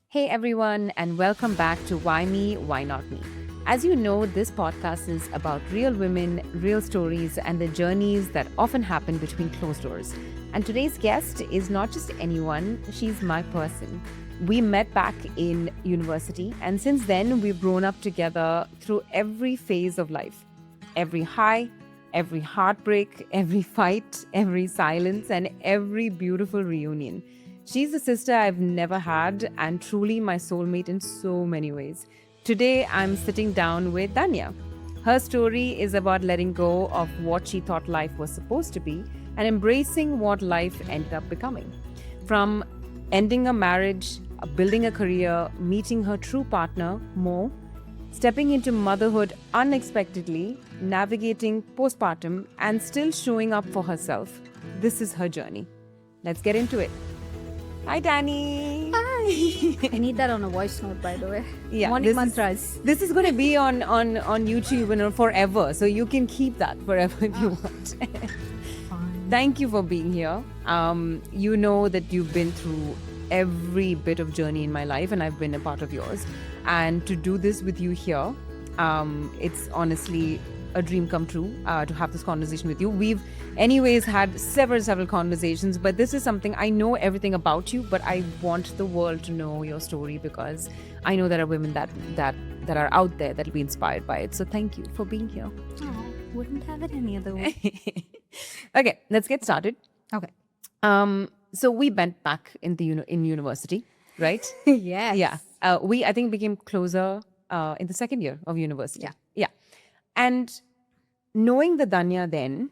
Hey everyone, and welcome back to Why Me, Why Not Me. As you know, this podcast is about real women, real stories, and the journeys that often happen between closed doors. And today's guest is not just anyone, she's my person. We met back in university, and since then, we've grown up together through every phase of life, every high, every heartbreak, every fight, every silence, and every beautiful reunion. She's a sister I've never had and truly my soulmate in so many ways. Today, I'm sitting down with Danya. Her story is about letting go of what she thought life was supposed to be and embracing what life ended up becoming. From ending a marriage, building a career, meeting her true partner, Mo, stepping into motherhood unexpectedly, navigating postpartum, and still showing up for herself. This is her journey. Let's get into it. Hi, Danny. Hi. I need that on a voice note, by the way. Yeah, Morning mantras. This is going to be on YouTube forever, so you can keep that forever if you want. Fine. Thank you for being here. You know that you've been through every bit of journey in my life, and I've been a part of yours. And to do this with you here, it's honestly a dream come true to have this conversation with you. We've anyways had several conversations, but this is something I know everything about you, but I want the world to know your story because I know there are women that are out there that'll be inspired by it. So thank you for being here. Oh, wouldn't have it any other way. Okay, let's get started. Okay. So we went back in in university, right? Yes. Yeah. We I think became closer in the second year of university. Yeah. Yeah. And knowing the Danya then,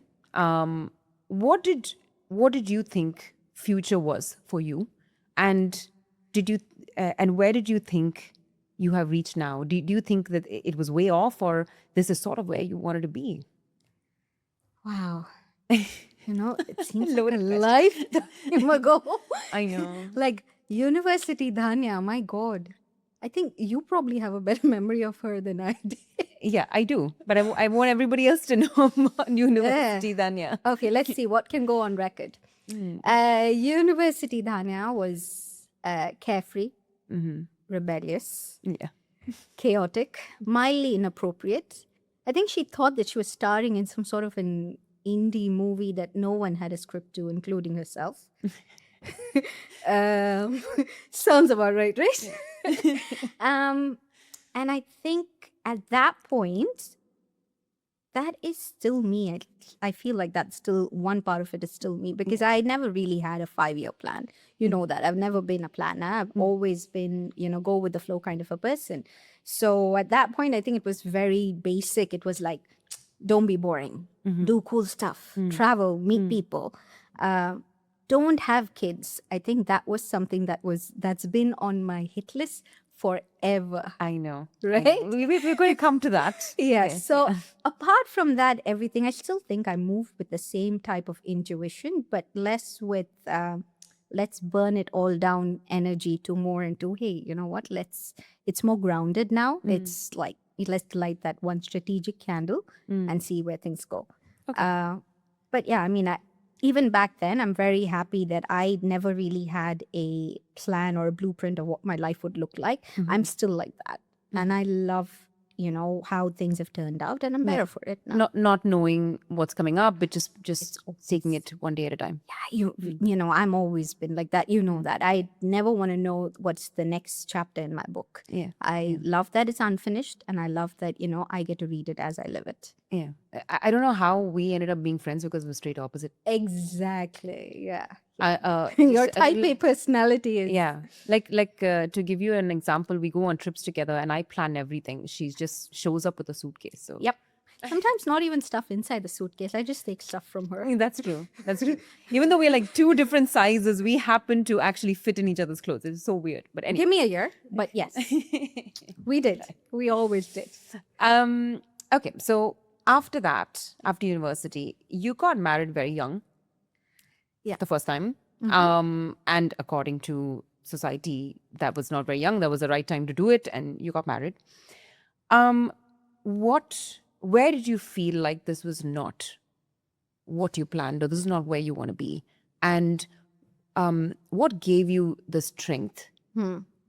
what did you think future was for you, and where did you think you have reached now? Do you think that it was way off, or this is sort of where you wanted to be? Wow. It seems like a Loaded question. lifetime ago. I know. Like University Danya, my God. I think you probably have a better memory of her than I did. Yeah, I do, but I want everybody else to know about university Danya. Okay, let's see what can go on record. University Danya was carefree, rebellious, Yeah. chaotic, mildly inappropriate. I think she thought that she was starring in some sort of an indie movie that no one had a script to, including herself. Sounds about right? And I think at that point, that is still me. I feel like that's still one part of it is still me because I never really had a 5-year plan. You know that. I've never been a planner. I've always been, go with the flow kind of a person. So at that point, I think it was very basic. It was like, don't be boring. Do cool stuff. Travel, meet people. Don't have kids. I think that was something that's been on my hit list forever. I know. Right? We're going to come to that. Yeah. Okay. So apart from that, everything, I still think I move with the same type of intuition, but less with let's burn it all down energy to more into, hey, you know what? It's more grounded now. It's like, let's light that one strategic candle and see where things go. Okay. But yeah, I mean, even back then, I'm very happy that I never really had a plan or a blueprint of what my life would look like. I'm still like that. And I love, how things have turned out and I'm better for it now. Not knowing what's coming up, but just taking it one day at a time. Yeah, I'm always been like that. You know that. I never want to know what's the next chapter in my book. Yeah. I love that it's unfinished and I love that, I get to read it as I live it. Yeah. I don't know how we ended up being friends because we're straight opposite. Exactly. Yeah. just Your a type little- A personality is. Yeah. Like to give you an example, we go on trips together and I plan everything. She just shows up with a suitcase. So Yep. Sometimes not even stuff inside the suitcase. I just take stuff from her. I mean, that's true. That's true. Even though we're like two different sizes, we happen to actually fit in each other's clothes. It's so weird. But anyway. Give me a year, but yes, we did. We always did. Okay. So after that, after university, you got married very young. Yeah. The first time. And according to society, that was not very young. That was the right time to do it. And you got married. Where did you feel like this was not what you planned, or this is not where you want to be? And what gave you the strength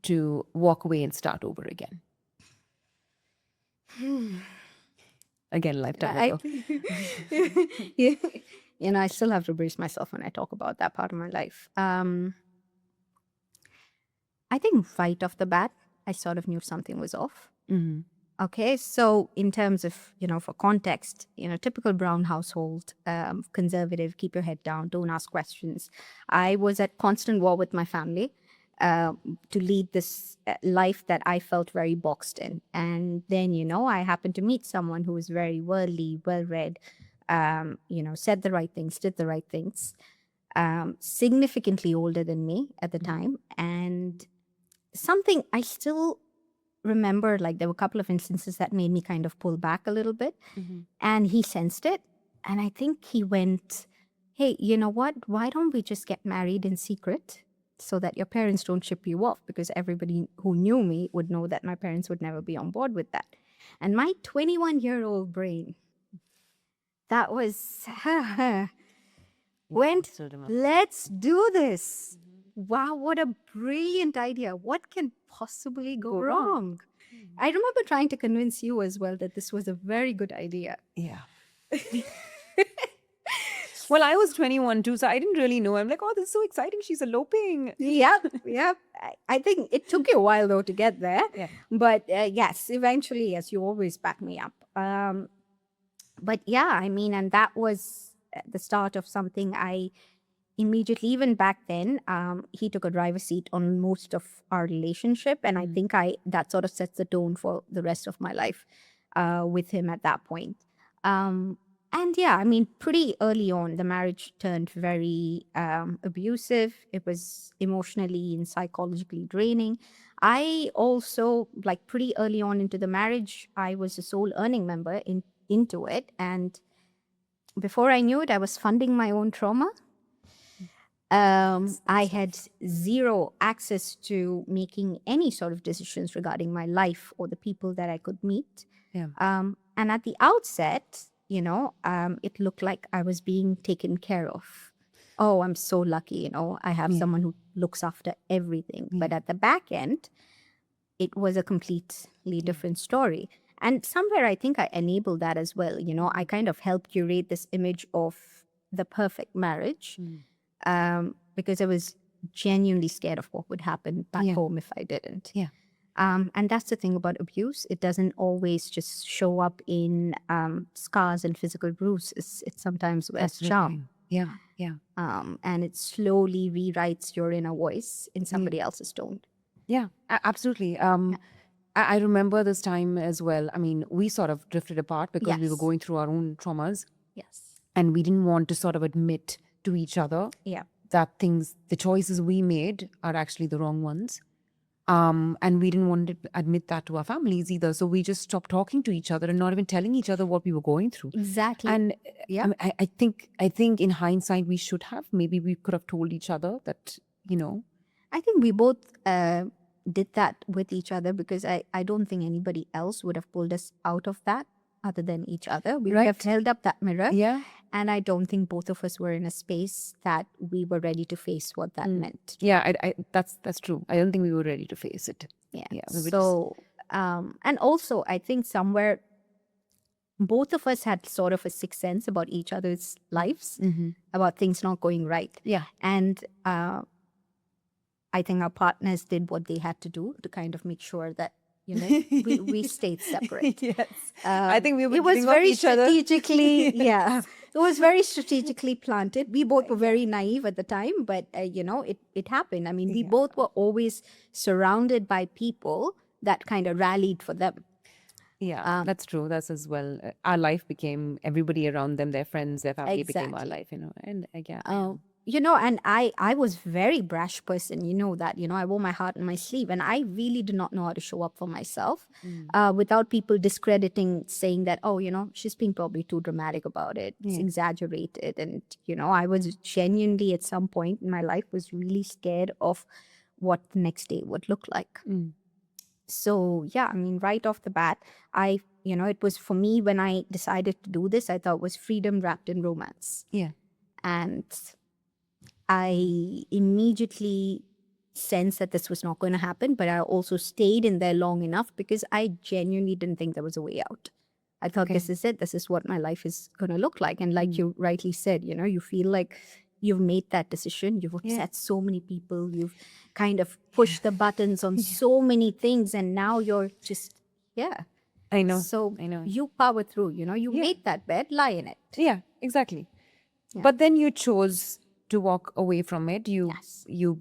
to walk away and start over again? Again, lifetime I, ago. you, I still have to brace myself when I talk about that part of my life. I think right off the bat, I sort of knew something was off. Mm-hmm. Okay, so in terms of, for context, typical brown household, conservative, keep your head down, don't ask questions. I was at constant war with my family to lead this life that I felt very boxed in. And then, I happened to meet someone who was very worldly, well-read, said the right things, did the right things, significantly older than me at the time. And something I still remember, like there were a couple of instances that made me kind of pull back a little bit. Mm-hmm. And he sensed it. And I think he went, hey, you know what? Why don't we just get married in secret so that your parents don't ship you off? Because everybody who knew me would know that my parents would never be on board with that. And my 21-year-old brain, that was, went, let's do this. Wow, what a brilliant idea. What can possibly go wrong? I remember trying to convince you as well that this was a very good idea. Yeah. Well, I was 21 too, so I didn't really know. I'm like, oh, this is so exciting. She's eloping. Yep. I think it took you a while though to get there. Yeah. But yes, eventually, yes, you always back me up. But yeah, I mean, and that was the start of something I immediately, even back then, he took a driver's seat on most of our relationship. And I think that sort of sets the tone for the rest of my life with him at that point. And yeah, I mean, pretty early on, the marriage turned very abusive. It was emotionally and psychologically draining. I also, like pretty early on into the marriage, I was a sole earning member into it. And before I knew it, I was funding my own trauma. I had zero access to making any sort of decisions regarding my life or the people that I could meet. Yeah. And at the outset, it looked like I was being taken care of. Oh, I'm so lucky, I have someone who looks after everything. But at the back end, it was a completely different story. And somewhere I think I enabled that as well. I kind of helped curate this image of the perfect marriage because I was genuinely scared of what would happen back home if I didn't. Yeah. And that's the thing about abuse. It doesn't always just show up in scars and physical bruises. It sometimes wears charm. Yeah. And it slowly rewrites your inner voice in somebody else's tone. Yeah, absolutely. I remember this time as well. I mean, we sort of drifted apart because we were going through our own traumas. Yes. And we didn't want to sort of admit to each other that the choices we made are actually the wrong ones. And we didn't want to admit that to our families either. So we just stopped talking to each other and not even telling each other what we were going through. Exactly. And I think in hindsight, we should have. Maybe we could have told each other that, I think we both did that with each other because I don't think anybody else would have pulled us out of that other than each other. We would have held up that mirror. Yeah. And I don't think both of us were in a space that we were ready to face what that meant. Yeah, that's true. I don't think we were ready to face it. Yeah. So, and also I think somewhere both of us had sort of a sixth sense about each other's lives, about things not going right. Yeah. And I think our partners did what they had to do to kind of make sure that, we stayed separate. Yes. I think we were it was very each other. strategically, it was very strategically planted. We both were very naive at the time, but, it happened. I mean, we both were always surrounded by people that kind of rallied for them. Yeah, that's true. That's as well. Our life became everybody around them, their friends, their family became our life, and and I was very brash person, that, I wore my heart on my sleeve and I really did not know how to show up for myself without people discrediting, saying that, oh, she's being probably too dramatic about it. It's exaggerated. And, I was genuinely at some point in my life was really scared of what the next day would look like. So, yeah, I mean, right off the bat, it was for me when I decided to do this, I thought it was freedom wrapped in romance. Yeah. And I immediately sense that this was not going to happen, but I also stayed in there long enough because I genuinely didn't think there was a way out. I thought, Okay. this is it. This is what my life is going to look like. And like you rightly said, you feel like you've made that decision. You've upset so many people. You've kind of pushed the buttons on so many things. And now you're just, I know. So I know. you power through, you made that bed, lie in it. Yeah, exactly. But then you chose to walk away from it. You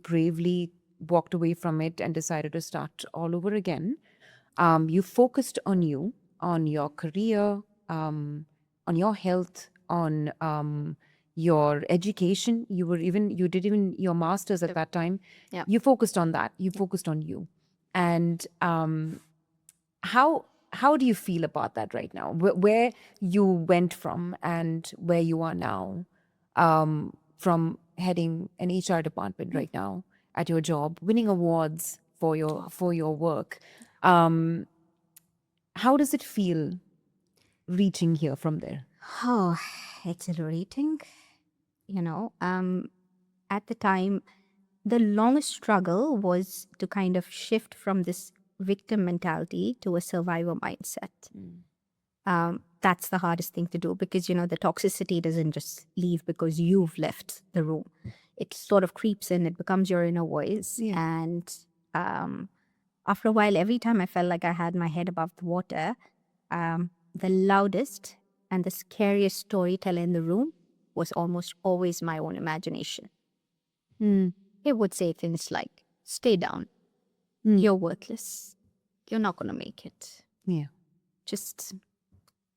bravely walked away from it and decided to start all over again. You focused on you, on your career, on your health, on your education. You did even your masters at that time. Yeah. You focused on that. You focused on you. And how do you feel about that right now? Where you went from and where you are now, from heading an HR department right now at your job, winning awards for your work. How does it feel reaching here from there? Oh, exhilarating. At the time, the longest struggle was to kind of shift from this victim mentality to a survivor mindset. That's the hardest thing to do because, the toxicity doesn't just leave because you've left the room. It sort of creeps in, it becomes your inner voice. Yeah. And after a while, every time I felt like I had my head above the water, the loudest and the scariest storyteller in the room was almost always my own imagination. It would say things like, stay down, you're worthless, you're not going to make it. Yeah. Just,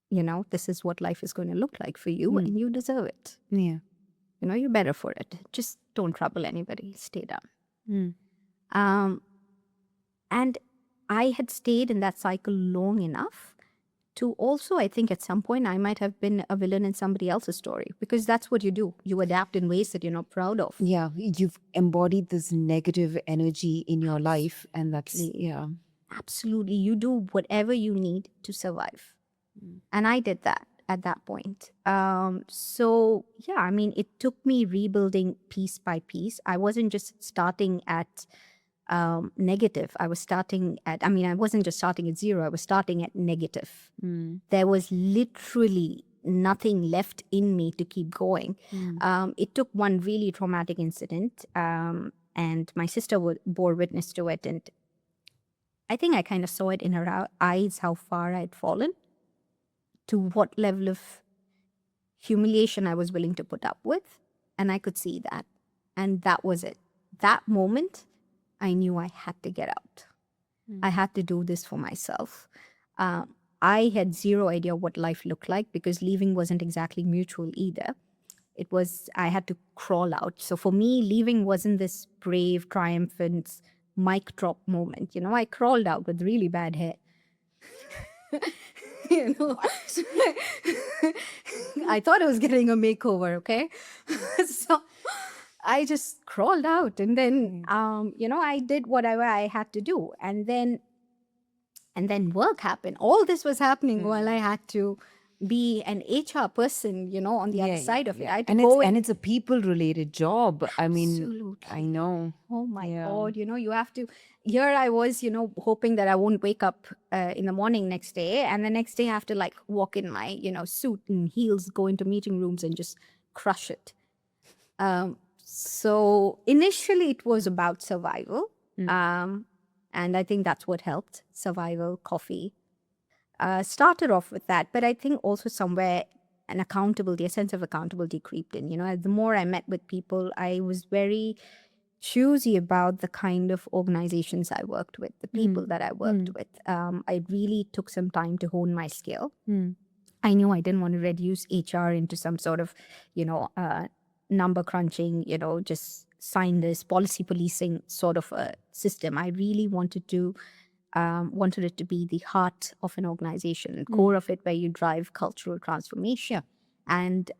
this is what life is going to look like for you and you deserve it. Yeah. You're better for it. Just don't trouble anybody, stay down. And I had stayed in that cycle long enough to also, I think at some point, I might have been a villain in somebody else's story because that's what you do. You adapt in ways that you're not proud of. Yeah. You've embodied this negative energy in your life, and that's, Absolutely. You do whatever you need to survive. And I did that at that point. So, it took me rebuilding piece by piece. I wasn't just starting at negative. I wasn't just starting at zero. I was starting at negative. There was literally nothing left in me to keep going. It took one really traumatic incident, and my sister bore witness to it. And I think I kind of saw it in her eyes how far I had fallen, to what level of humiliation I was willing to put up with. And I could see that. And that was it. That moment, I knew I had to get out. I had to do this for myself. I had zero idea what life looked like because leaving wasn't exactly mutual either. I had to crawl out. So for me, leaving wasn't this brave, triumphant, mic drop moment. I crawled out with really bad hair. I thought I was getting a makeover, okay? So I just crawled out and then, I did whatever I had to do. And then work happened. All this was happening while I had to be an HR person, on the other side of it. I had to and it's a people-related job. I mean, Absolutely. I know. Oh my God, you have to. Here I was, hoping that I won't wake up in the morning next day. And the next day I have to like walk in my, suit and heels, go into meeting rooms and just crush it. So initially it was about survival. And I think that's what helped. Survival, coffee. Started off with that. But I think also somewhere a sense of accountability creeped in. The more I met with people, I was very choosy about the kind of organizations I worked with, the people that I worked with. I really took some time to hone my skill. I knew I didn't want to reduce HR into some sort of, number crunching, just sign this policy policing sort of a system. I really wanted it to be the heart of an organization, core of it, where you drive cultural transformation. And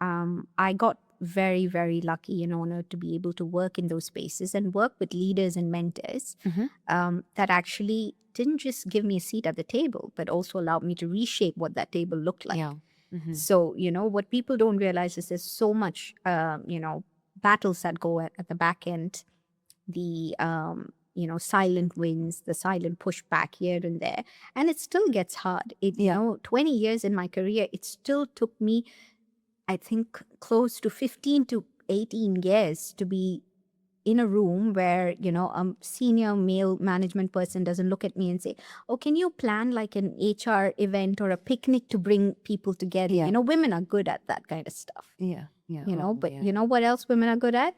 I got very, very lucky and honored to be able to work in those spaces and work with leaders and mentors that actually didn't just give me a seat at the table, but also allowed me to reshape what that table looked like. So, what people don't realize is there's so much, battles that go at the back end the silent wins, the silent pushback here and there, and it still gets hard. 20 years in my career, it still took me, I think, close to 15 to 18 years to be in a room where a senior male management person doesn't look at me and say, oh, can you plan like an HR event or a picnic to bring people together? Women are good at that kind of stuff. But you know what else women are good at?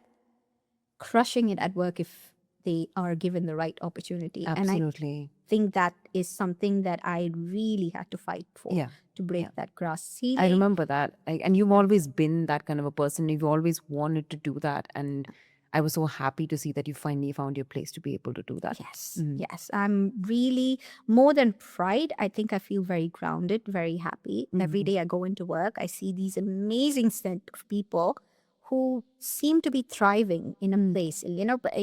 Crushing it at work if they are given the right opportunity. Absolutely. And I think that is something that I really had to fight for, to break that glass ceiling. I remember that. And you've always been that kind of a person. You've always wanted to do that. And I was so happy to see that you finally found your place to be able to do that. Yes. I'm really, more than pride, I think I feel very grounded, very happy. Every day I go into work, I see these amazing set of people who seem to be thriving in a place, but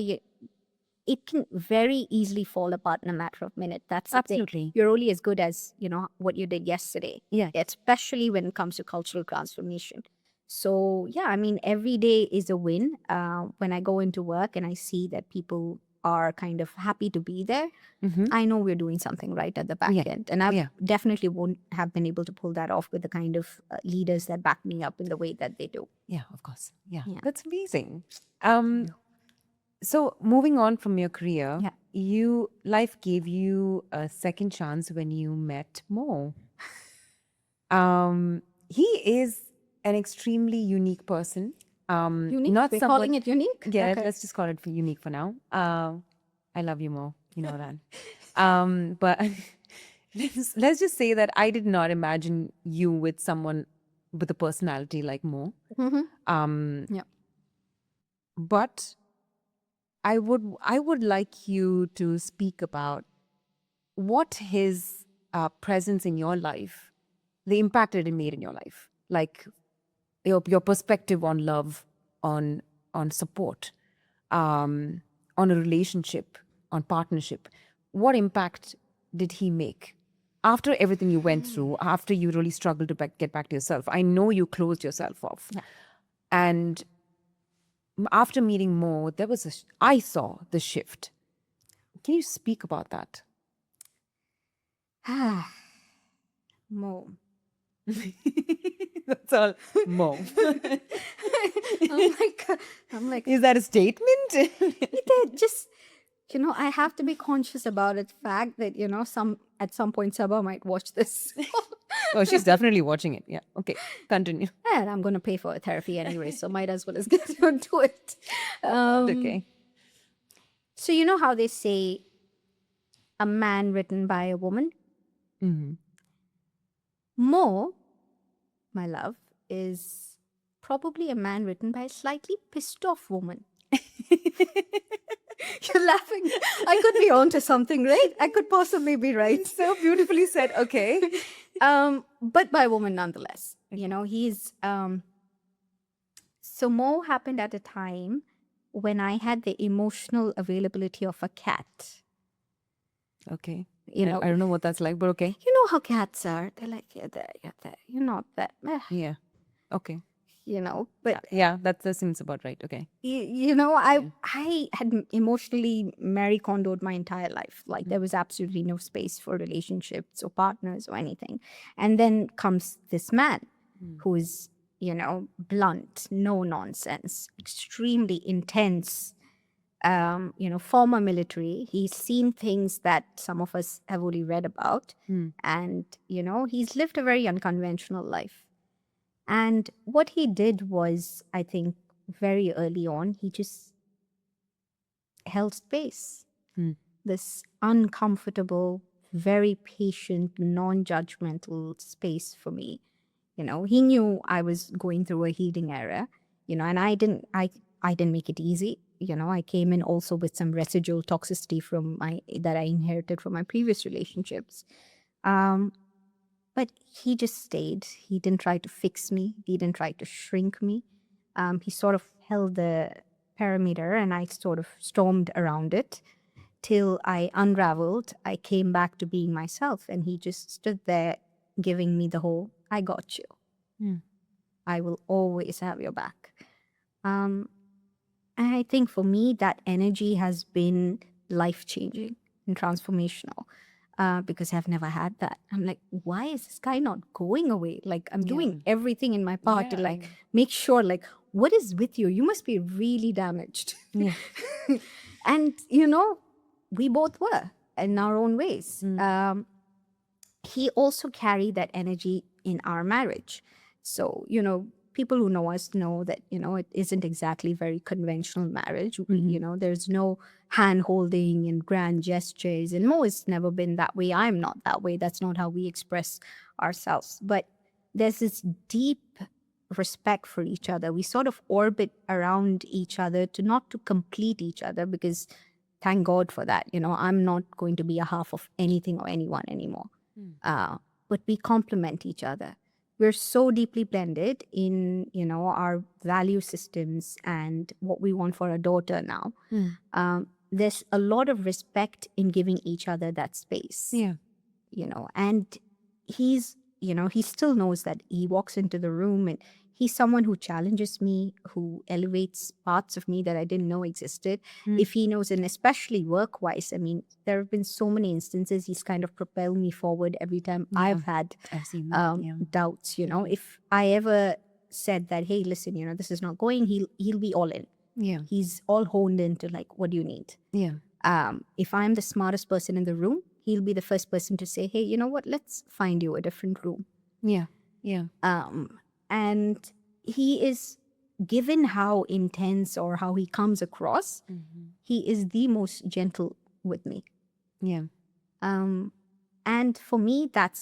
it can very easily fall apart in a matter of minutes. That's the thing. Absolutely. You're only as good as, what you did yesterday. Especially when it comes to cultural transformation. So, every day is a win. When I go into work and I see that people are kind of happy to be there, I know we're doing something right at the back end. And I definitely won't have been able to pull that off with the kind of leaders that back me up in the way that they do. Yeah, of course. Yeah. That's amazing. So moving on from your career, life gave you a second chance when you met Mo. He is an extremely unique person. Unique? Not We're someone, calling it unique? Yeah, Okay. let's just call it unique for now. I love you, Mo. You know that. But let's just say that I did not imagine you with someone with a personality like Mo. But I would like you to speak about what his presence in your life, the impact that it made in your life, like your perspective on love, on support, on a relationship, on partnership. What impact did he make after everything you went through? After you really struggled to get back to yourself, I know you closed yourself off, and after meeting Mo, there was I saw the shift. Can you speak about that? Mo. That's all. Mo. Oh my God. I'm like, is that a statement? just, I have to be conscious about it. Fact that, at some point Sabha might watch this. Oh, she's definitely watching it. Yeah. Okay. Continue. And I'm going to pay for a therapy anyway, so might as well as get into it. Okay. So you know how they say a man written by a woman? Mo, my love, is probably a man written by a slightly pissed off woman. You're laughing. I could be onto something, right? I could possibly be right. So beautifully said. Okay. But by a woman nonetheless. He's so Mo happened at a time when I had the emotional availability of a cat. Okay. I don't know what that's like, but okay. You know how cats are. They're like, you're there, you're not there. Yeah. Okay. But yeah, that seems about right. Okay. I had emotionally Mary Kondoed my entire life. Like there was absolutely no space for relationships or partners or anything. And then comes this man who is, blunt, no nonsense, extremely intense, former military. He's seen things that some of us have only read about. And, he's lived a very unconventional life. And what he did was, I think, very early on, he just held space. This uncomfortable, very patient, non-judgmental space for me. He knew I was going through a healing era, and I didn't make it easy. I came in also with some residual toxicity that I inherited from my previous relationships. But he just stayed. He didn't try to fix me. He didn't try to shrink me. He sort of held the perimeter and I sort of stormed around it till I unraveled. I came back to being myself and he just stood there giving me the whole, I got you. I will always have your back. And I think for me, that energy has been life changing and transformational because I've never had that. I'm like, why is this guy not going away? Like, I'm Yeah. doing everything in my power to Yeah. like make sure, like, what is with you? You must be really damaged. Yeah. And, we both were in our own ways. He also carried that energy in our marriage. So, people who know us know that, it isn't exactly very conventional marriage. There's no hand holding and grand gestures. And Mo has never been that way. I'm not that way. That's not how we express ourselves. But there's this deep respect for each other. We sort of orbit around each other not to complete each other, because thank God for that. I'm not going to be a half of anything or anyone anymore. But we complement each other. We're so deeply blended in, our value systems and what we want for a daughter now. There's a lot of respect in giving each other that space. Yeah. And he still knows that he walks into the room and he's someone who challenges me, who elevates parts of me that I didn't know existed. If he knows, and especially work wise, I mean, there have been so many instances he's kind of propelled me forward every time I've had I've seen that. doubts. If I ever said that, hey, listen, this is not going, he'll be all in. Yeah. He's all honed into like, what do you need? Yeah. If I'm the smartest person in the room, he'll be the first person to say, hey, you know what, let's find you a different room. Yeah. Yeah. And he is, given how intense or how he comes across, he is the most gentle with me. Yeah. And for me, that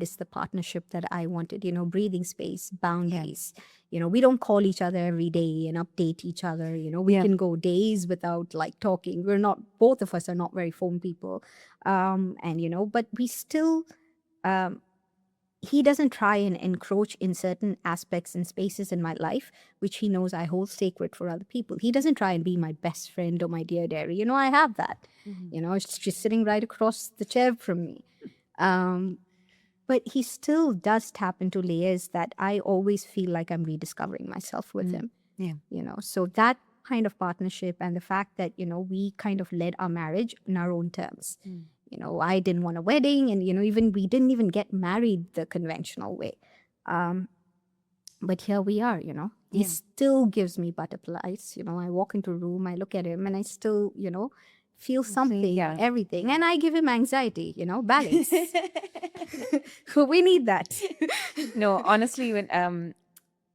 is the partnership that I wanted, breathing space, boundaries. We don't call each other every day and update each other. We can go days without like talking. Both of us are not very phone people. But we still, he doesn't try and encroach in certain aspects and spaces in my life, which he knows I hold sacred for other people. He doesn't try and be my best friend or my dear diary. I have that. She's sitting right across the chair from me. But he still does tap into layers that I always feel like I'm rediscovering myself with him. Yeah. So that kind of partnership and the fact that, we kind of led our marriage in our own terms. I didn't want a wedding, and, even we didn't even get married the conventional way. But here we are, He still gives me butterflies. I walk into a room, I look at him, and I still, feel something, everything. And I give him anxiety, balance. We need that. No, honestly,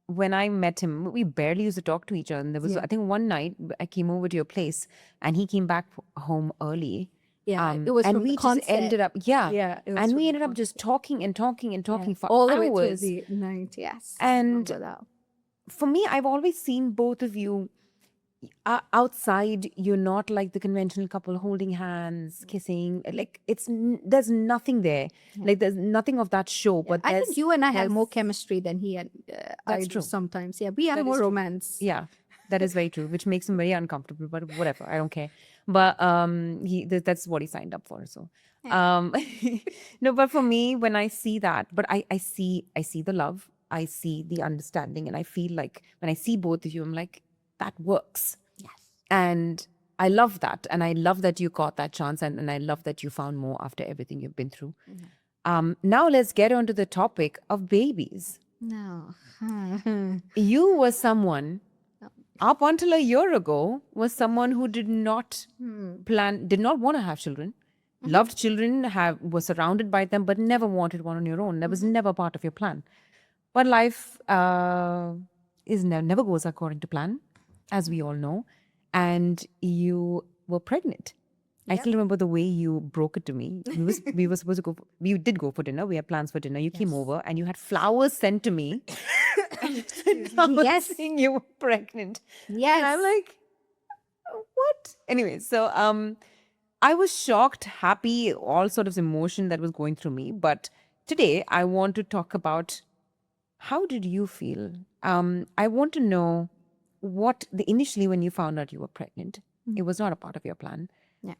when I met him, we barely used to talk to each other. And there was, I think, one night I came over to your place, and he came back home early. Yeah, it was and from we the just concert. ended up, Yeah, it was and from we the ended up just talking and talking and talking for all the hours. way through the night. Yes, And remember that. For me, I've always seen both of you outside. You're not like the conventional couple holding hands, kissing. Like there's nothing there. Like there's nothing of that show. But I think you and I have there's- more chemistry than he and I That's do true. sometimes. Yeah, we have That more is true. romance. Yeah, that is very true, which makes him very uncomfortable. But whatever, I don't care. But that's what he signed up for. So no, but for me, when I see that, but I see the love, I see the understanding, and I feel like when I see both of you, I'm like, that works. Yes. And I love that. And I love that you got that chance. And I love that you found more after everything you've been through. Now let's get on to the topic of babies. No. You were someone, up until a year ago, was someone who did not did not want to have children, loved children, was surrounded by them, but never wanted one on your own. That was never part of your plan. But life never goes according to plan, as we all know. And you were pregnant. I still remember the way you broke it to me. We were supposed to go. We did go for dinner. We had plans for dinner. You came over and you had flowers sent to me. Yes. Saying you were pregnant. Yes. And I'm like, what? Anyway, so I was shocked, happy, all sort of emotion that was going through me. But today I want to talk about, how did you feel? I want to know initially when you found out you were pregnant, it was not a part of your plan,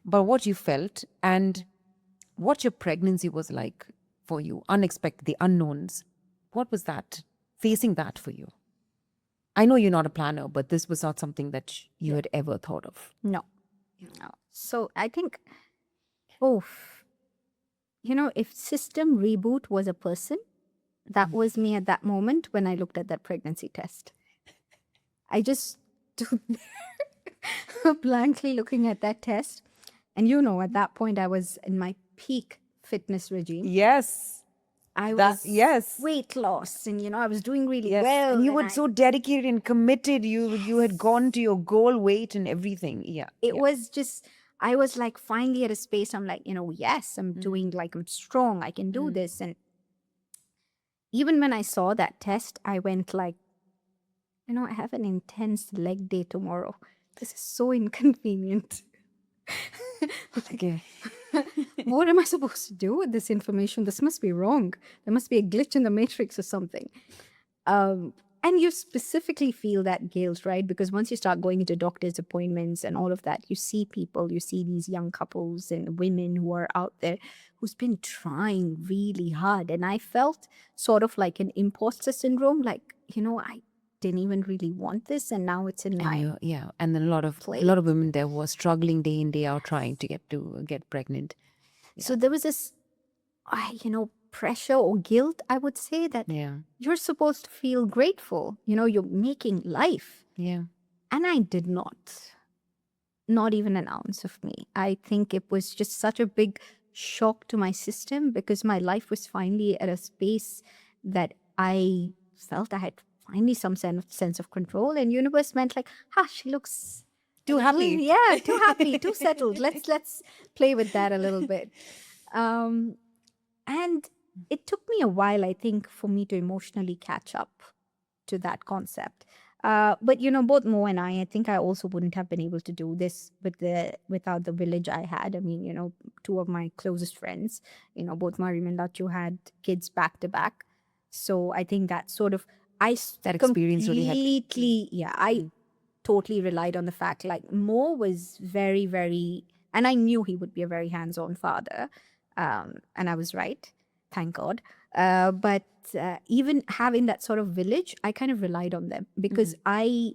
but what you felt and what your pregnancy was like for you, unexpected, the unknowns. What was that, facing that for you? I know you're not a planner, but this was not something that you had ever thought of. No. No. So I think, oh, if system reboot was a person, that was me at that moment when I looked at that pregnancy test. I just stood there blankly looking at that test. And at that point, I was in my peak fitness regime. Yes. I was yes. weight loss, and I was doing really Yes. well. And you were so dedicated and committed. You had gone to your goal weight and everything. Yeah. It was just, I was like finally at a space. I'm like, yes, I'm doing, like, I'm strong. I can do this. And even when I saw that test, I went like, I have an intense leg day tomorrow. This is so inconvenient. Okay. What am I supposed to do with this information? This must be wrong. There must be a glitch in the matrix or something. And you specifically feel that guilt, right? Because once you start going into doctor's appointments and all of that, you see people, you see these young couples and women who are out there who's been trying really hard. And I felt sort of like an imposter syndrome, like, I didn't even really want this, and now it's in my and then a lot of women there were struggling day in day out trying to get pregnant. So there was this pressure or guilt, I would say, that you're supposed to feel grateful. You're making life. Yeah. And I did not even an ounce of me. I think it was just such a big shock to my system, because my life was finally at a space that I felt I had finally some sense of control, and universe meant like, she looks too happy. Yeah, too happy, too settled. Let's play with that a little bit. And it took me a while, I think, for me to emotionally catch up to that concept. But both Mo and I think I also wouldn't have been able to do this without the village I had. I mean, two of my closest friends, both Mariam and Lachu had kids back to back. So I think that sort of that experience really helped. I totally relied on the fact, like, Mo was very, very, and I knew he would be a very hands-on father. And I was right, thank God. But even having that sort of village, I kind of relied on them, because I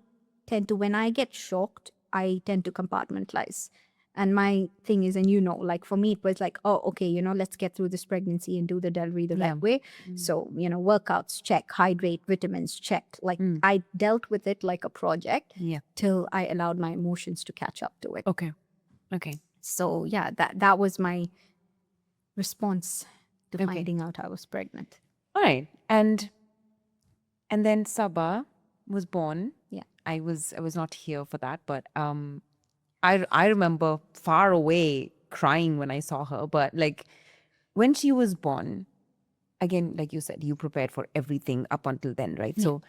tend to, when I get shocked, I tend to compartmentalize. And my thing is, and like for me, it was like, oh, okay, let's get through this pregnancy and do the delivery the right way. So, workouts, check, hydrate, vitamins, check. Like I dealt with it like a project till I allowed my emotions to catch up to it. Okay. So that was my response to finding out I was pregnant. All right. And then Sabah was born. Yeah. I was not here for that, but I remember far away crying when I saw her. But like when she was born, again, like you said, you prepared for everything up until then, right? Yeah. So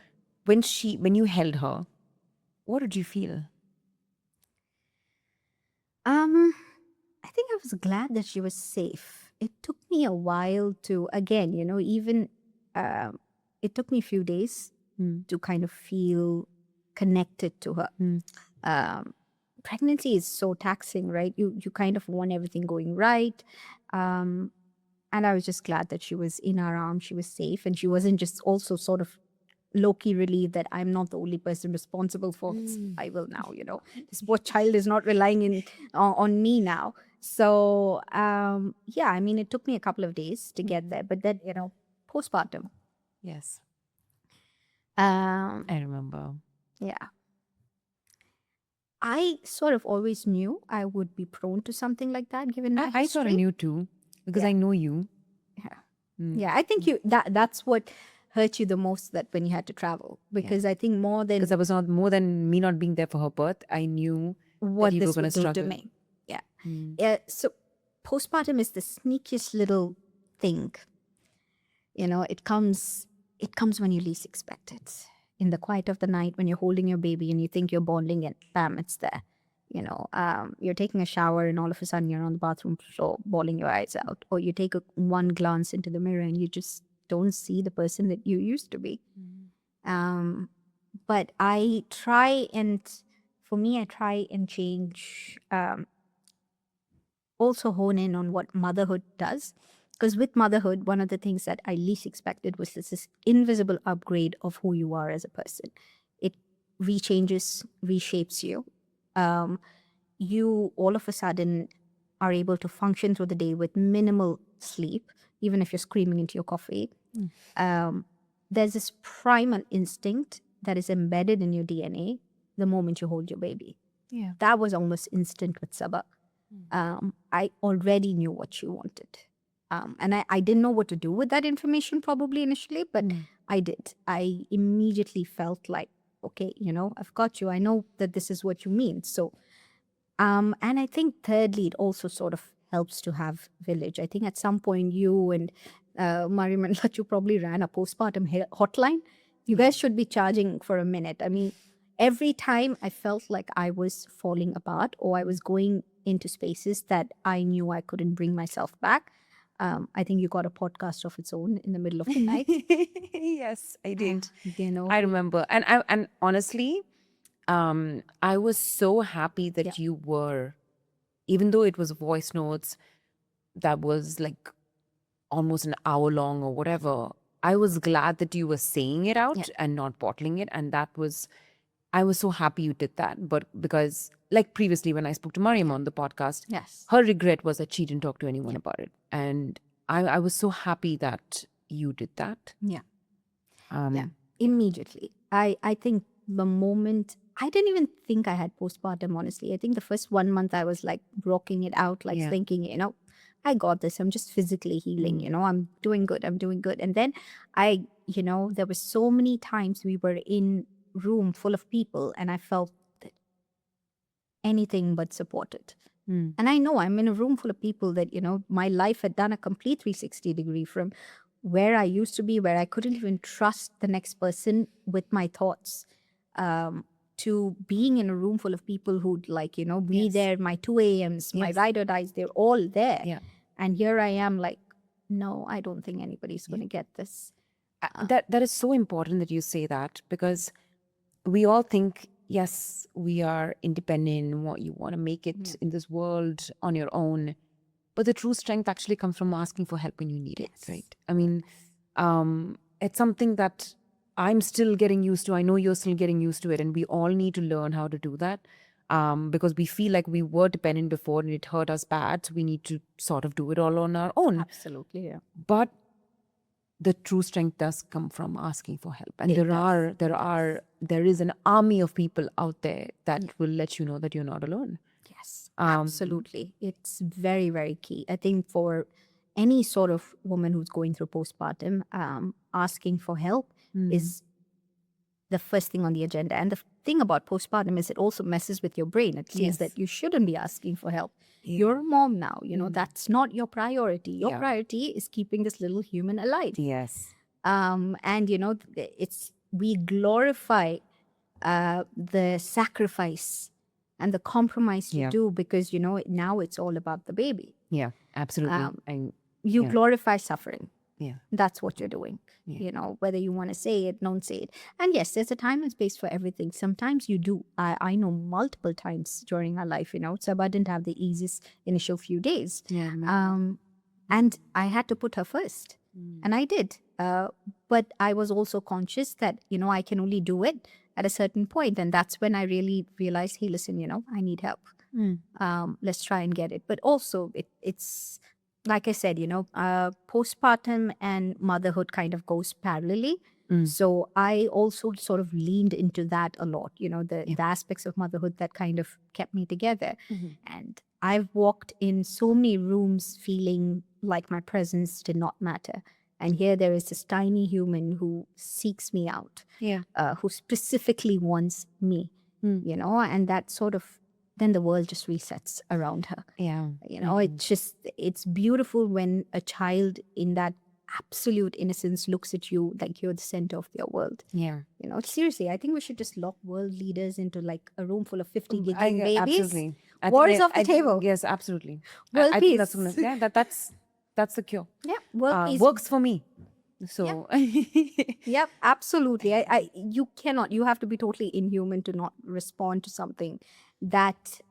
when you held her, what did you feel? I think I was glad that she was safe. It took me a while to, again, even it took me a few days to kind of feel connected to her. Pregnancy is so taxing, right? You kind of want everything going right. And I was just glad that she was in our arms, she was safe, and she wasn't just also sort of low-key relieved that I'm not the only person responsible for survival now, This poor child is not relying on me now. So, I mean, it took me a couple of days to get there, but then, postpartum. Yes. I remember. Yeah. I sort of always knew I would be prone to something like that, given my I sort of knew too, because I know you. Yeah, I think that's what hurt you the most, that when you had to travel, because I think more than, because I was not more than me not being there for her birth, I knew what you this were going would to do struggle. to me. So postpartum is the sneakiest little thing. It comes when you least expect it. In the quiet of the night, when you're holding your baby and you think you're bonding, and bam, it's there. You're taking a shower and all of a sudden you're on the bathroom floor bawling your eyes out, or you take one glance into the mirror and you just don't see the person that you used to be. But I try and change, also hone in on what motherhood does. Because with motherhood, one of the things that I least expected was this invisible upgrade of who you are as a person. It reshapes you. Um, you all of a sudden are able to function through the day with minimal sleep, even if you're screaming into your coffee. Um, there's this primal instinct that is embedded in your DNA the moment you hold your baby. Yeah. That was almost instant with Sabah. I already knew what she wanted. And I didn't know what to do with that information probably initially, but I did. I immediately felt like, okay, I've got you. I know that this is what you mean. So, and I think thirdly, it also sort of helps to have village. I think at some point you and Mariam and Lachu probably ran a postpartum hotline. You guys should be charging for a minute. I mean, every time I felt like I was falling apart or I was going into spaces that I knew I couldn't bring myself back, I think you got a podcast of its own in the middle of the night. Yes, I did. And, I remember. And honestly, I was so happy that you were, even though it was voice notes that was like almost an hour long or whatever, I was glad that you were saying it out and not bottling it. And I was so happy you did that. But because, like previously, when I spoke to Mariam on the podcast, Yes. her regret was that she didn't talk to anyone about it. And I was so happy that you did that. Yeah. Yeah. Immediately. I think the moment I didn't even think I had postpartum, honestly. I think the first 1 month I was like rocking it out, like thinking, I got this. I'm just physically healing, I'm doing good. I'm doing good. And then there were so many times we were in room full of people and I felt that anything but supported. And I know I'm in a room full of people that, my life had done a complete 360 degree from where I used to be, where I couldn't even trust the next person with my thoughts, to being in a room full of people who'd be there, my 2 a.m.s, my ride or dies, they're all there. Yeah. And here I am like, no, I don't think anybody's going to get this. That is so important that you say that, because we all think, yes, we are independent, you want to make it in this world on your own. But the true strength actually comes from asking for help when you need it, right? I mean, it's something that I'm still getting used to. I know you're still getting used to it. And we all need to learn how to do that, because we feel like we were dependent before and it hurt us bad. So we need to sort of do it all on our own. Absolutely, yeah. But the true strength does come from asking for help. And there is an army of people out there that will let you know that you're not alone. Yes, absolutely. It's very, very key. I think for any sort of woman who's going through postpartum, asking for help is the first thing on the agenda. And the thing about postpartum is it also messes with your brain. It says that you shouldn't be asking for help. You're a mom now. That's not your priority. Your priority is keeping this little human alive. Yes. And we glorify the sacrifice and the compromise you do because now it's all about the baby. Yeah, absolutely. You glorify suffering. Yeah, that's what you're doing. Whether you want to say it, don't say it. And yes, there's a time and space for everything. Sometimes you do. I know multiple times during our life, Sabah didn't have the easiest initial few days. And I had to put her first. And I did. But I was also conscious that, I can only do it at a certain point. And that's when I really realized, hey, listen, I need help. Let's try and get it. But also it's like I said, postpartum and motherhood kind of goes parallelly. So I also sort of leaned into that a lot, the aspects of motherhood that kind of kept me together. And I've walked in so many rooms feeling like my presence did not matter. And here there is this tiny human who seeks me out, who specifically wants me, and that sort of, then the world just resets around her. It's beautiful when a child in that absolute innocence looks at you like you're the center of their world. Seriously, I think we should just lock world leaders into like a room full of 50 giggling babies. Absolutely. Wars off the table. Yes, absolutely. World peace. That's the cure. Yeah, world peace. Works for me. So yep, absolutely. You have to be totally inhuman to not respond to something that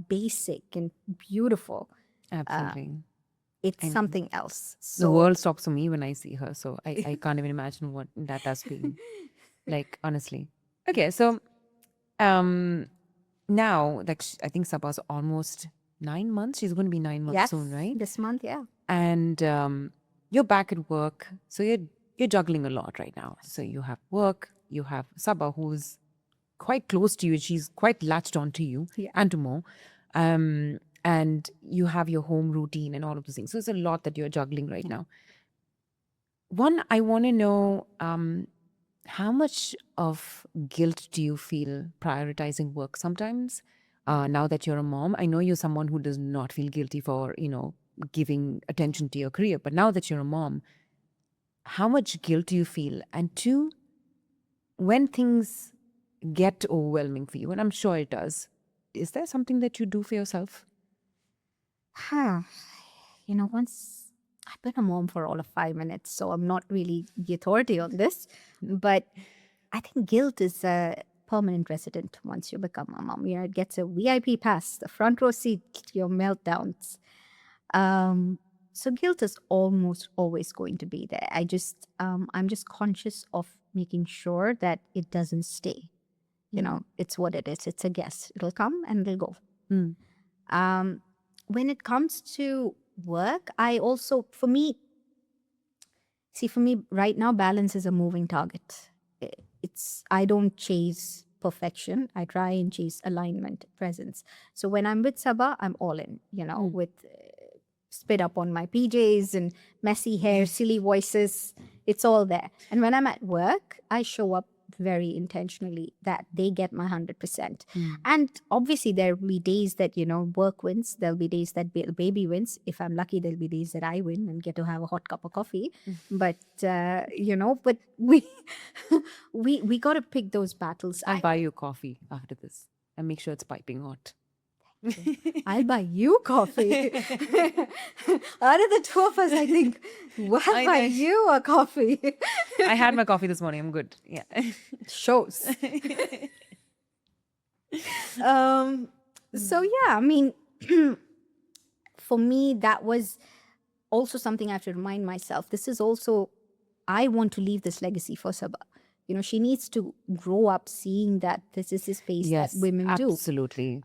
basic and beautiful. Absolutely. It's something else. The world stops for me when I see her. So I can't even imagine what that does for you. Like, honestly. Okay, so Um, now, like I think Sabah's almost 9 months. She's going to be 9 months Yes, soon, right? this month, yeah. And you're back at work, so you're juggling a lot right now. So you have work, you have Sabah, who's quite close to you. She's quite latched onto you Yeah. and to more. And you have your home routine and all of those things. So it's a lot that you're juggling right now. One, I want to know how much of guilt do you feel prioritizing work sometimes? Now that you're a mom, I know you're someone who does not feel guilty for, giving attention to your career. But now that you're a mom, how much guilt do you feel? And two, when things get overwhelming for you, and I'm sure it does, is there something that you do for yourself? Once I've been a mom for all of 5 minutes, so I'm not really the authority on this. But I think guilt is a permanent resident once you become a mom. It gets a VIP pass, the front row seat to your meltdowns. So guilt is almost always going to be there. I'm just conscious of making sure that it doesn't stay. It's what it is. It's a guess. It'll come and it'll go. When it comes to work, for me right now, balance is a moving target. I don't chase perfection. I try and chase alignment, presence. So when I'm with Sabah, I'm all in, with spit up on my PJs and messy hair, silly voices. It's all there. And when I'm at work, I show up very intentionally that they get my 100%. And obviously there will be days that, work wins. There'll be days that baby wins. If I'm lucky, there'll be days that I win and get to have a hot cup of coffee. But, but we we got to pick those battles. I'll buy you coffee after this and make sure it's piping hot. I'll buy you coffee. Out of the two of us, I think, I'll buy you a coffee. I had my coffee this morning. I'm good. Yeah. Shows. So yeah, I mean, for me, that was also something I have to remind myself. This is also, I want to leave this legacy for Sabah. She needs to grow up seeing that this is the space that women do. Absolutely.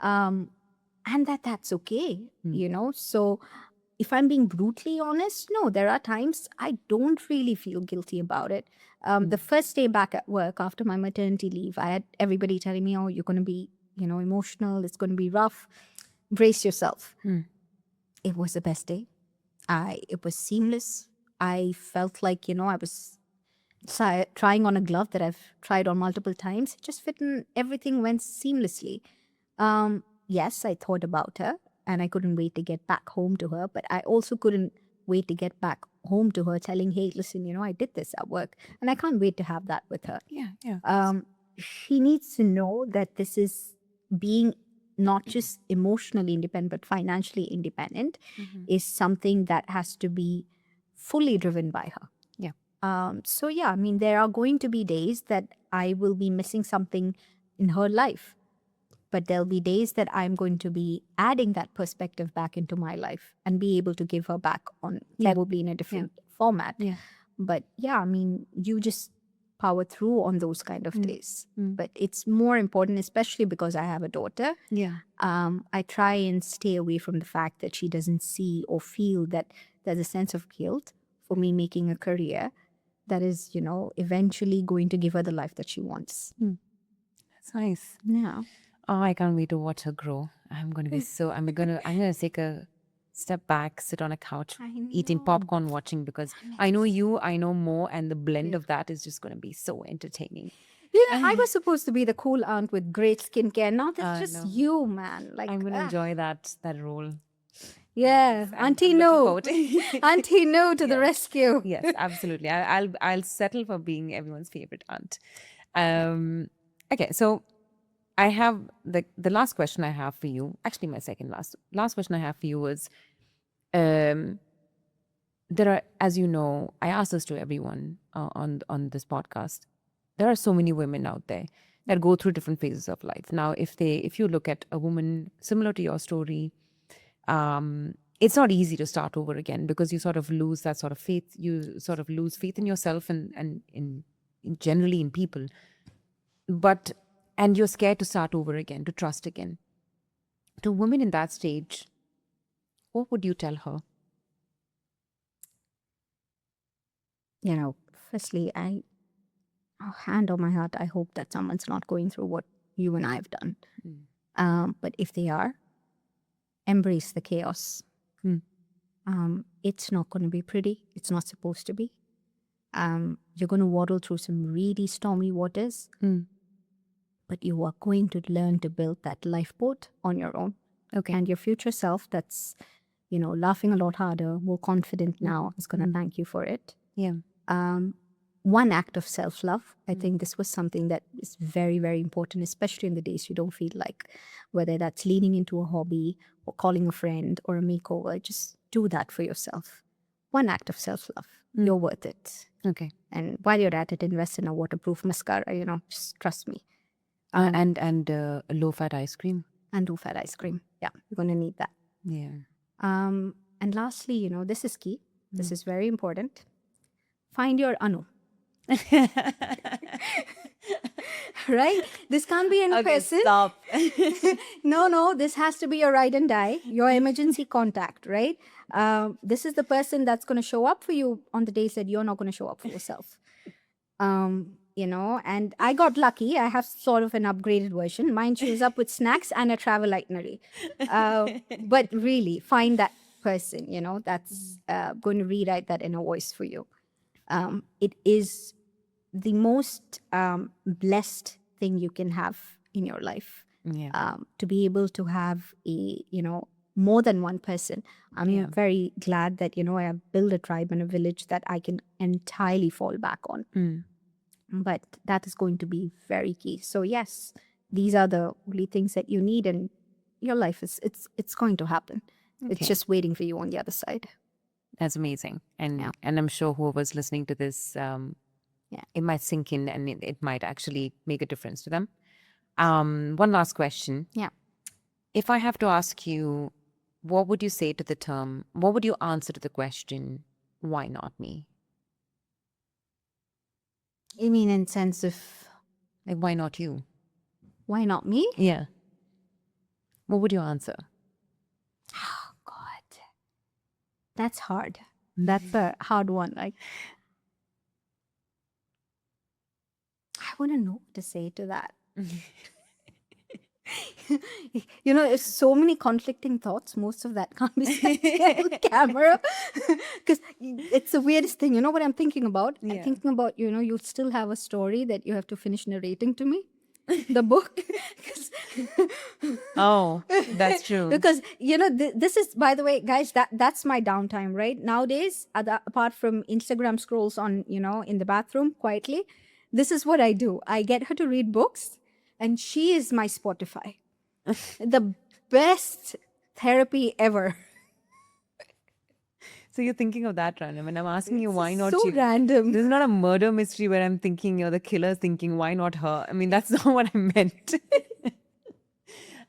And that's okay, So if I'm being brutally honest, no, there are times I don't really feel guilty about it. The first day back at work after my maternity leave, I had everybody telling me, oh, you're going to be, emotional. It's going to be rough. Brace yourself. It was the best day. It was seamless. I felt like, I was trying on a glove that I've tried on multiple times. It just fit and everything went seamlessly. Yes, I thought about her and I couldn't wait to get back home to her, but I also couldn't wait to get back home to her telling, hey, listen, I did this at work and I can't wait to have that with her. Yeah. She needs to know that this is being not just emotionally independent, but financially independent is something that has to be fully driven by her. So yeah, I mean, there are going to be days that I will be missing something in her life. But there'll be days that I'm going to be adding that perspective back into my life and be able to give her back on probably in a different format. But yeah, I mean, you just power through on those kind of days. But it's more important, especially because I have a daughter. I try and stay away from the fact that she doesn't see or feel that there's a sense of guilt for me making a career that is, eventually going to give her the life that she wants. That's nice. Yeah. Oh, I can't wait to watch her grow. I'm going to be I'm gonna take a step back, sit on a couch, eating popcorn, watching, because I know you, I know more, and the blend of that is just going to be so entertaining. I was supposed to be the cool aunt with great skincare. Now that's just you, man. Like I'm going to enjoy that role. Yeah, Auntie No. Auntie No to the rescue. Yes, absolutely. I'll settle for being everyone's favorite aunt. Okay, so I have the last question I have for you. Actually, my second last question I have for you was, there are, as you know, I ask this to everyone on this podcast. There are so many women out there that go through different phases of life. Now, if you look at a woman similar to your story, it's not easy to start over again, because you sort of lose that sort of faith. You sort of lose faith in yourself and in generally in people. But and you're scared to start over again, to trust again. To women in that stage, what would you tell her? Firstly, hand on my heart, I hope that someone's not going through what you and I have done. But if they are, embrace the chaos. It's not going to be pretty. It's not supposed to be. You're going to waddle through some really stormy waters, but you are going to learn to build that lifeboat on your own. Okay. And your future self that's, laughing a lot harder, more confident now, is going to thank you for it. Yeah. One act of self-love. I think this was something that is very, very important, especially in the days you don't feel like, whether that's leaning into a hobby or calling a friend or a makeover, just do that for yourself. One act of self-love. You're worth it. Okay. And while you're at it, invest in a waterproof mascara, just trust me. And low-fat ice cream. And low-fat ice cream. Yeah, you're going to need that. Yeah. And lastly, this is key. This is very important. Find your Anu. Right? This can't be any person. Stop. No, this has to be your ride and die, your emergency contact, right? This is the person that's going to show up for you on the days that you're not going to show up for yourself. And I got lucky. I have sort of an upgraded version. Mine shows up with snacks and a travel itinerary. But really, find that person, that's going to rewrite that inner voice for you. It is the most blessed thing you can have in your life. Yeah. To be able to have more than one person. I'm very glad that, I have built a tribe and a village that I can entirely fall back on. But that is going to be very key. So yes, these are the only things that you need, and your life it's going to happen. It's just waiting for you on the other side. That's amazing. And I'm sure whoever's listening to this, it might sink in and it might actually make a difference to them. One last question. Yeah. If I have to ask you, what would you say to the term, what would you answer to the question, why not me? You mean in sense of, Like, why not you? why not me? Yeah. What would you answer? Oh, God. That's hard. That's a hard one. Like, I wouldn't know what to say to that. There's so many conflicting thoughts. Most of that can't be said on camera. Because it's the weirdest thing. You know what I'm thinking about? I'm thinking about, you still have a story that you have to finish narrating to me. The book. Oh, that's true. Because, this is, by the way, guys, that's my downtime, right? Nowadays, apart from Instagram scrolls on, in the bathroom quietly, this is what I do. I get her to read books. And she is my Spotify. The best therapy ever. So you're thinking of that random, and I'm asking you, why not so you? random. This is not a murder mystery where I'm thinking you're the killer thinking, why not her? I mean, that's not what I meant.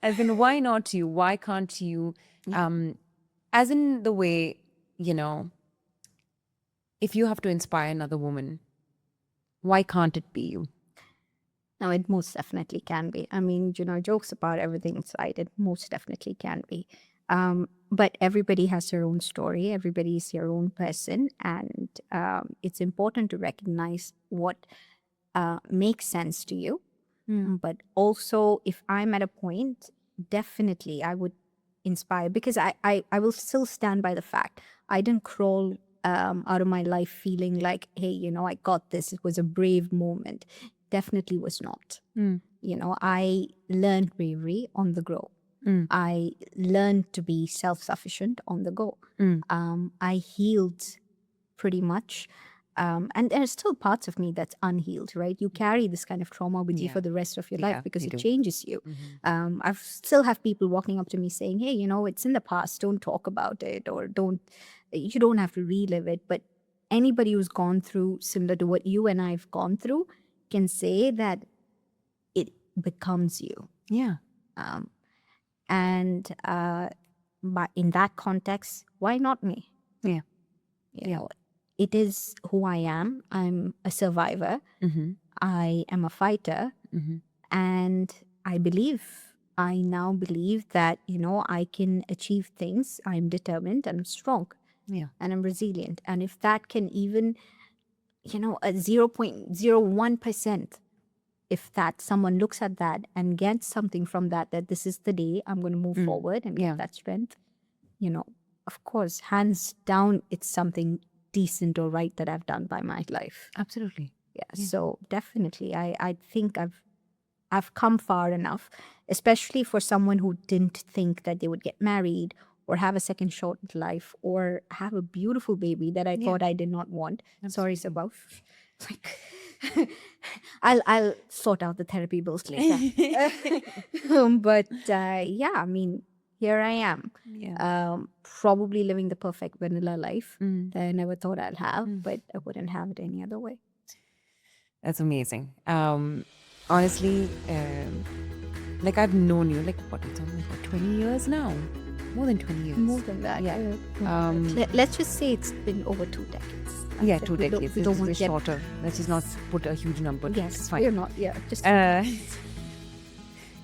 As in, why not you? Why can't you? As in the way, if you have to inspire another woman, why can't it be you? No, it most definitely can be. I mean, jokes apart, everything aside, it most definitely can be. But everybody has their own story. Everybody is their own person. And it's important to recognize what makes sense to you. But also, if I'm at a point, definitely I would inspire, because I will still stand by the fact I didn't crawl out of my life feeling like, hey, I got this. It was a brave moment. Definitely was not. I learned bravery on the go. I learned to be self-sufficient on the go. I healed pretty much. And there's still parts of me that's unhealed, right? You carry this kind of trauma with you for the rest of your life because it changes you. I still have people walking up to me saying, hey, it's in the past. Don't talk about it, or you don't have to relive it. But anybody who's gone through similar to what you and I've gone through can say that it becomes you. Yeah. And but in that context, why not me? Yeah. It is who I am. I'm a survivor. I am a fighter. And I now believe that, I can achieve things. I'm determined and I'm strong Yeah. and I'm resilient. And if that can even, a 0.01%, if that someone looks at that and gets something from that, that this is the day I'm going to move forward and Yeah. get that strength, of course, hands down, it's something decent or right that I've done by my life. Absolutely. Yeah. So definitely, I think I've come far enough, especially for someone who didn't think that they would get married or have a second shot at life or have a beautiful baby that I thought I did not want. Sorry, Sabav. Like, I'll sort out the therapy bills later. But yeah, I mean, here I am. Yeah. Probably living the perfect vanilla life that I never thought I'd have, but I wouldn't have it any other way. That's amazing. Honestly, like I've known you, like what, it's only like 20 years now? More than 20 years. More than that. Yeah. Let's just say it's been over 2 decades. Yeah, That's 2 it. decades. We don't It's want way to get... shorter. Let's just not put a huge number. Yes, It's fine. we're not. Yeah, just...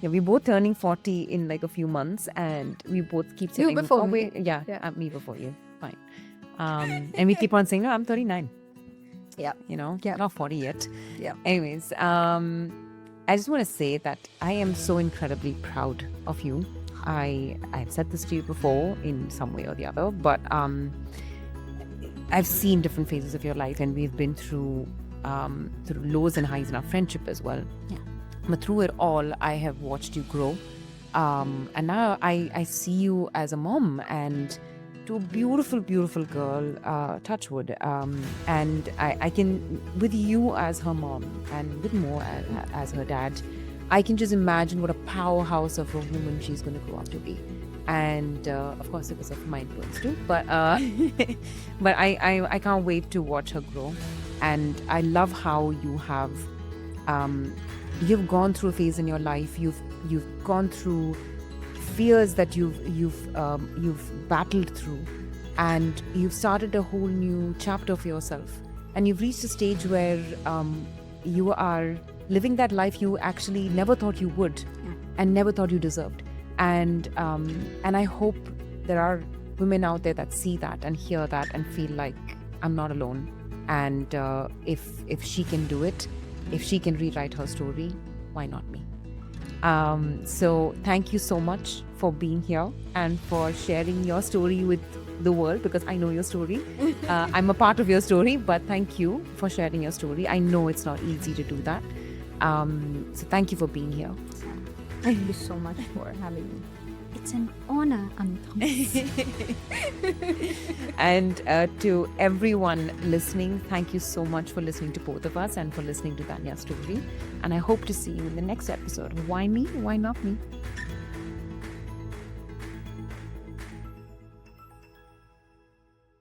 Yeah, we're both turning 40 in like a few months, and we both keep saying, before oh, me. wait, yeah, Yeah. me before you. Fine. And we keep on saying, no, I'm 39. Yeah. Yeah. Not 40 yet. Yeah. Anyways, I just want to say that I am so incredibly proud of you. I've said this to you before in some way or the other, but I've seen different phases of your life, and we've been through lows and highs in our friendship as well. Yeah. But through it all, I have watched you grow. And now I see you as a mom and to a beautiful, beautiful girl, Touchwood. And I can, with you as her mom and with Mo as her dad, I can just imagine what a powerhouse of a woman she's going to grow up to be. And of course, because of my influence too. But but I can't wait to watch her grow. And I love how you have you've gone through a phase in your life. You've gone through fears that you've battled through, and you've started a whole new chapter of yourself. And you've reached a stage where you are living that life you actually never thought you would, and never thought you deserved. And I hope there are women out there that see that and hear that and feel like I'm not alone. And if she can do it, if she can rewrite her story, why not me? So thank you so much for being here and for sharing your story with the world, because I know your story. I'm a part of your story, but thank you for sharing your story. I know it's not easy to do that. So thank you for being here. Thank you so much for having me. It's an honor, Anupam. And to everyone listening, thank you so much for listening to both of us and for listening to Danya's story. And I hope to see you in the next episode of Why Me? Why Not Me?